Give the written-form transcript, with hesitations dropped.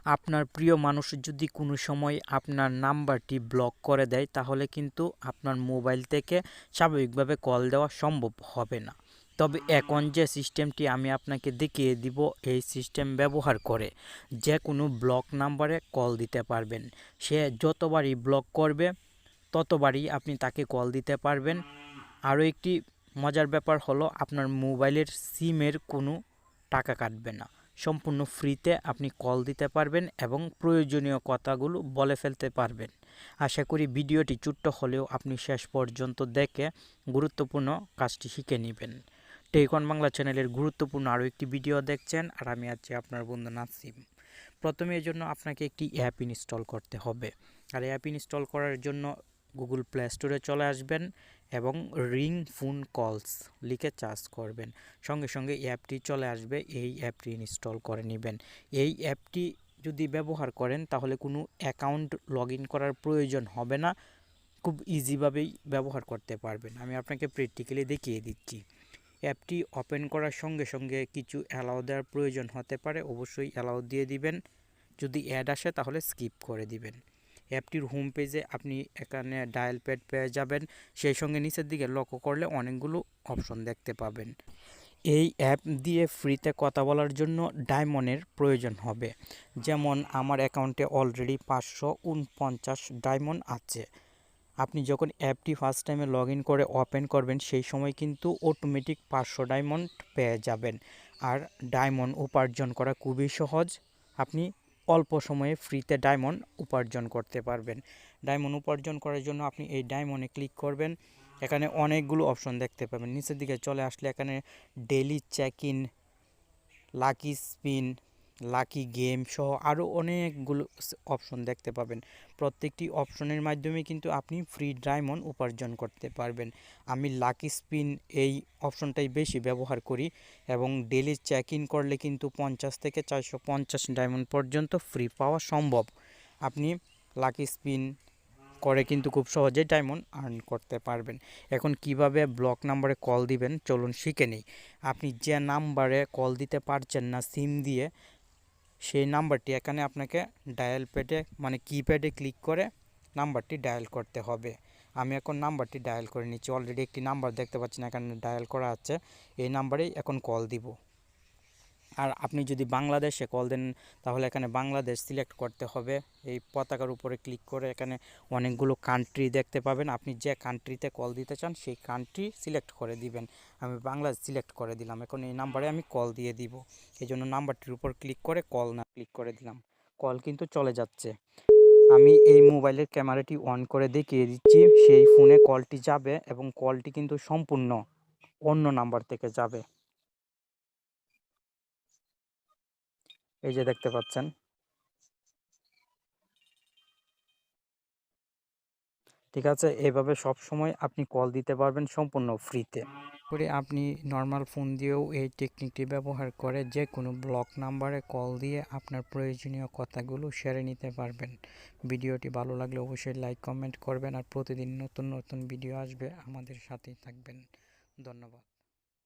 আপনার প্রিয় মানুষ যদি কোনো সময় আপনার নাম্বারটি ব্লক করে দেয় তাহলে কিন্তু আপনার মোবাইল থেকে স্বাভাবিকভাবে কল দেওয়া সম্ভব হবে না। তবে এখন যে সিস্টেমটি আমি আপনাকে দেখিয়ে দিব, এই সিস্টেম ব্যবহার করে যে কোনো ব্লক নাম্বারে কল দিতে পারবেন। সে যতবারই ব্লক করবে ততবারই আপনি তাকে কল দিতে পারবেন। আরও একটি মজার ব্যাপার হলো, আপনার মোবাইলের সিমের কোনো টাকা কাটবে না। সম্পূর্ণ ফ্রিতে আপনি কল দিতে পারবেন এবং প্রয়োজনীয় কথাগুলো বলে ফেলতে পারবেন। আশা করি ভিডিওটি ছোট্ট হলেও আপনি শেষ পর্যন্ত দেখে গুরুত্বপূর্ণ কাজটি শিখে নেবেন। টেকন বাংলা চ্যানেলের গুরুত্বপূর্ণ আরও একটি ভিডিও দেখছেন, আর আমি আছি আপনার বন্ধু নাসিম। প্রথমে এর জন্য আপনাকে একটি অ্যাপ ইনস্টল করতে হবে। আর অ্যাপ ইনস্টল করার জন্য গুগল প্লে স্টোরে চলে আসবেন এবং রিং ফোন কলস লিখে সার্চ করবেন। সঙ্গে সঙ্গে অ্যাপটি চলে আসবে, এই অ্যাপটি ইনস্টল করে নেবেন। এই অ্যাপটি যদি ব্যবহার করেন তাহলে কোনো অ্যাকাউন্ট লগ ইন করার প্রয়োজন হবে না, খুব ইজিভাবেই ব্যবহার করতে পারবেন। আমি আপনাকে প্র্যাকটিক্যালি দেখিয়ে দিচ্ছি। অ্যাপটি ওপেন করার সঙ্গে সঙ্গে কিছু অ্যালাউ দেওয়ার প্রয়োজন হতে পারে, অবশ্যই অ্যালাউ দিয়ে দিবেন। যদি অ্যাড আসে তাহলে স্কিপ করে দিবেন। অ্যাপটির হোম পেজে আপনি এখানে ডায়াল প্যাড পেয়ে যাবেন, সেই সঙ্গে নিচের দিকে লক্ষ্য করলে অনেকগুলো অপশন দেখতে পাবেন। এই অ্যাপ দিয়ে ফ্রিতে কথা বলার জন্য ডায়মন্ডের প্রয়োজন হবে। যেমন আমার অ্যাকাউন্টে অলরেডি 549 ডায়মন্ড আছে। আপনি যখন অ্যাপটি ফার্স্ট টাইমে লগ ইন করে ওপেন করবেন সেই সময় কিন্তু অটোমেটিক 500 ডায়মন্ড পেয়ে যাবেন। আর ডায়মন্ড উপার্জন করা খুবই সহজ, আপনি অল্প সময়ে ফ্রিতে ডায়মন্ড উপার্জন করতে পারবেন। ডায়মন্ড উপার্জন করার জন্য আপনি এই ডায়মন্ডে ক্লিক করবেন। এখানে অনেকগুলো অপশন দেখতে পাবেন। নিচের দিকে চলে আসলে এখানে daily check in, lucky spin, lucky game সহ আরও অনেকগুলো অপশন দেখতে পাবেন। প্রত্যেকটি অপশনের মাধ্যমে কিন্তু আপনি ফ্রি ডায়মন্ড উপার্জন করতে পারবেন। আমি লাকি স্পিন এই অপশনটাই বেশি ব্যবহার করি এবং ডেইলি চেক ইন করলে কিন্তু 50 থেকে 450 ডায়মন্ড পর্যন্ত ফ্রি পাওয়া সম্ভব। আপনি লাকি স্পিন করে কিন্তু খুব সহজেই ডায়মন্ড আর্ন করতে পারবেন। এখন কিভাবে ব্লক নাম্বারে কল দিবেন চলুন শিখে নিই। আপনি যে নাম্বারে কল দিতে পারছেন না সিম দিয়ে, সেই নাম্বারটি এখানে আপনাকে ডায়াল প্যাডে মানে কিপ্যাডে ক্লিক করে নাম্বারটি ডায়াল করতে হবে। আমি এখন নাম্বারটি ডায়াল করে নিচ্ছি। অলরেডি একটি নাম্বার দেখতে পাচ্ছেন এখানে ডায়াল করা আছে, এই নাম্বারেই এখন কল দিব। আর আপনি যদি বাংলাদেশে কল দেন তাহলে এখানে বাংলাদেশ সিলেক্ট করতে হবে। এই পতাকার উপরে ক্লিক করে এখানে অনেকগুলো কান্ট্রি দেখতে পাবেন, আপনি যে কান্ট্রিতে কল দিতে চান সেই কান্ট্রি সিলেক্ট করে দিবেন। আমি বাংলাদেশ সিলেক্ট করে দিলাম। এখন এই নাম্বারে আমি কল দিয়ে দিব, এই জন্য নাম্বারটির উপর ক্লিক করে কল না ক্লিক করে দিলাম। কল কিন্তু চলে যাচ্ছে। আমি এই মোবাইলের ক্যামেরাটি অন করে দেখিয়ে দিচ্ছি, সেই ফোনে কলটি যাবে এবং কলটি কিন্তু সম্পূর্ণ অন্য নাম্বার থেকে যাবে। এই যে দেখতে পাচ্ছেন। ঠিক আছে, এভাবে সব সময় আপনি কল দিতে পারবেন সম্পূর্ণ ফ্রিতে। করে আপনি নর্মাল ফোন দিয়েও এই টেকনিকটি ব্যবহার করে যে কোনো ব্লক নাম্বারে কল দিয়ে আপনার প্রয়োজনীয় কথাগুলো সেরে নিতে পারবেন। ভিডিওটি ভালো লাগলে অবশ্যই লাইক কমেন্ট করবেন, আর প্রতিদিন নতুন নতুন ভিডিও আসবে, আমাদের সাথেই থাকবেন। ধন্যবাদ।